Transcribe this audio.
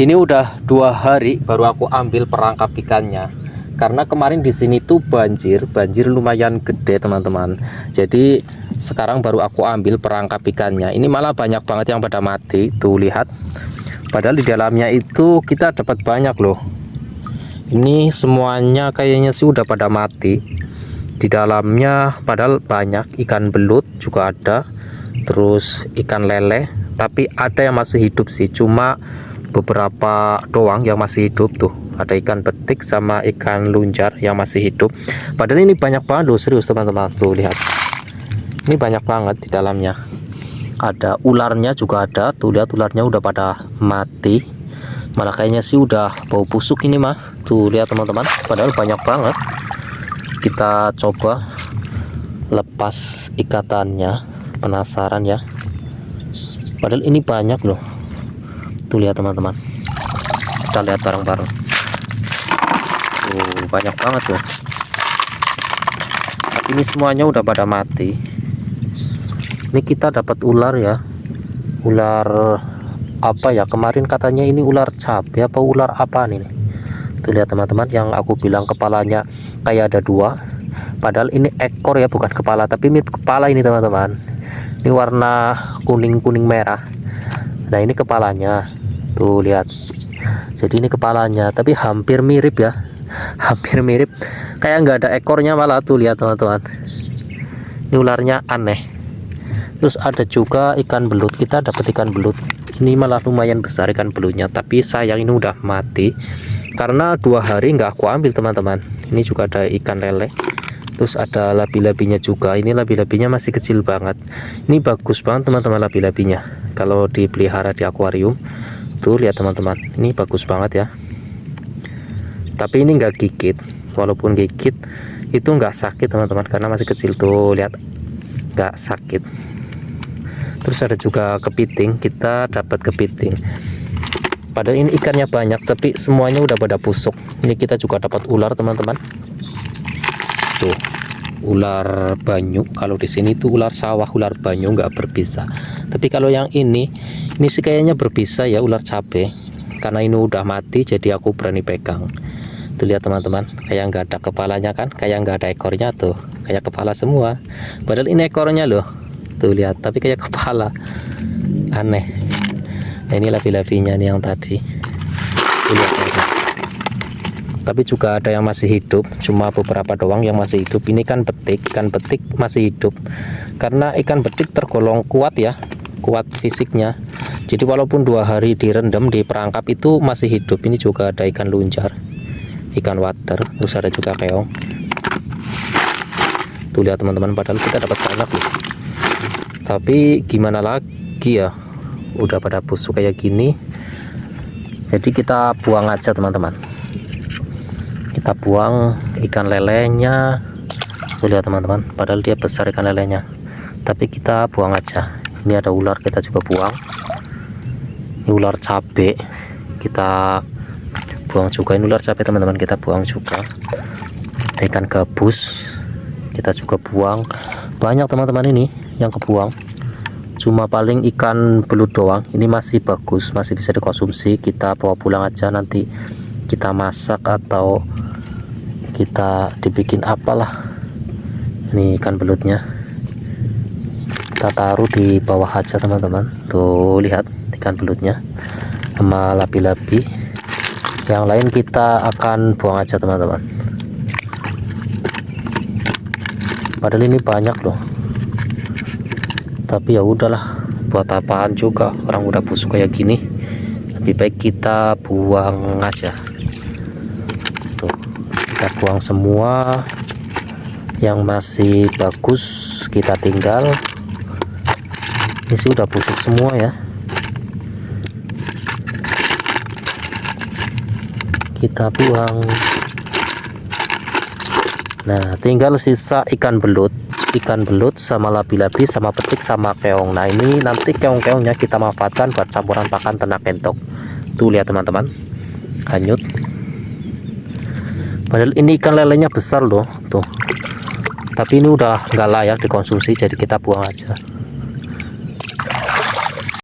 Ini udah 2 hari baru aku ambil perangkap ikannya. Karena kemarin di sini tuh banjir lumayan gede teman-teman. Jadi sekarang baru aku ambil perangkap ikannya. Ini malah banyak banget yang pada mati. Tuh lihat. Padahal di dalamnya itu kita dapat banyak loh. Ini semuanya kayaknya sih udah pada mati. Di dalamnya padahal banyak, ikan belut juga ada. Terus ikan lele, tapi ada yang masih hidup sih, cuma beberapa doang yang masih hidup. Tuh ada ikan betik sama ikan lunjar yang masih hidup. Padahal ini banyak banget loh, serius teman-teman. Tuh lihat, ini banyak banget di dalamnya. Ada ularnya juga ada. Tuh lihat, ularnya udah pada mati, malah kayaknya sih udah bau busuk ini mah. Tuh lihat teman-teman, padahal banyak banget. Kita coba lepas ikatannya, penasaran ya, padahal ini banyak loh. Tuh lihat teman-teman, kita lihat bareng-bareng. Tuh banyak banget loh, tapi ini semuanya udah pada mati. Ini kita dapat ular ya, ular apa ya, kemarin katanya ini ular cabai apa ular apa nih. Tuh lihat teman-teman, yang aku bilang kepalanya kayak ada 2, padahal ini ekor ya, bukan kepala, tapi mirip kepala ini teman-teman. Ini warna kuning-kuning merah. Nah ini kepalanya, tuh lihat. Jadi ini kepalanya, tapi hampir mirip ya, hampir mirip, kayak nggak ada ekornya malah. Tuh lihat teman-teman, ini ularnya aneh. Terus ada juga ikan belut, kita dapat ikan belut. Ini malah lumayan besar ikan belutnya, tapi sayang ini udah mati karena 2 hari nggak aku ambil teman-teman. Ini juga ada ikan lele. Terus ada labi-labinya juga. Ini labi-labinya masih kecil banget. Ini bagus banget teman-teman labi-labinya, kalau dipelihara di akuarium. Tuh lihat teman-teman, ini bagus banget ya. Tapi ini nggak gigit, walaupun gigit itu nggak sakit teman-teman, karena masih kecil. Tuh lihat, nggak sakit. Terus ada juga kepiting, kita dapat kepiting. Padahal ini ikannya banyak, tapi semuanya udah pada busuk. Ini kita juga dapat ular teman-teman. Tuh ular banyu. Kalau di sini tuh ular sawah, ular banyu nggak berbisa. Tapi kalau yang ini sih kayaknya berbisa ya, ular cabai. Karena ini udah mati, jadi aku berani pegang. Tuh lihat teman-teman, kayak nggak ada kepalanya kan, kayak nggak ada ekornya. Tuh kayak kepala semua, padahal ini ekornya loh. Tuh lihat, tapi kayak kepala, aneh. Nah, ini labi-labinya nih yang tadi. Lihat, tapi juga ada yang masih hidup, cuma beberapa doang yang masih hidup. Ini kan betik, ikan betik masih hidup, karena ikan betik tergolong kuat ya, kuat fisiknya. Jadi walaupun 2 hari direndam di perangkap itu masih hidup. Ini juga ada ikan lunjar, ikan water, terus ada juga keong. Tuh lihat teman-teman, padahal kita dapat banyak loh. Tapi gimana lagi ya, udah pada busuk kayak gini. Jadi kita buang aja teman-teman. Kita buang ikan lelenya. Tuh lihat teman-teman, padahal dia besar ikan lelenya, tapi kita buang aja. Ini ada ular, kita juga buang. Ini ular cabai, kita buang juga. Ini ular cabai teman-teman, kita buang juga. Ada ikan gabus, kita juga buang. Banyak teman-teman ini yang kebuang, cuma paling ikan belut doang. Ini masih bagus, masih bisa dikonsumsi. Kita bawa pulang aja, nanti kita masak atau kita dibikin apalah. Ini ikan belutnya kita taruh di bawah aja teman-teman. Tuh lihat ikan belutnya sama labi-labi. Yang lain kita akan buang aja teman-teman. Padahal ini banyak loh, tapi ya udahlah, buat apaan juga, orang udah busuk kayak gini. Lebih baik kita buang aja. Tuh kita buang semua, yang masih bagus kita tinggal. Ini sih udah busuk semua ya, kita buang. Nah tinggal sisa ikan belut sama labi-labi sama petik sama keong. Nah ini nanti keong-keongnya kita manfaatkan buat campuran pakan ternak entok. Tuh lihat teman-teman, hanyut. Padahal ini ikan lelenya besar loh tuh, tapi ini udah nggak layak dikonsumsi, jadi kita buang aja.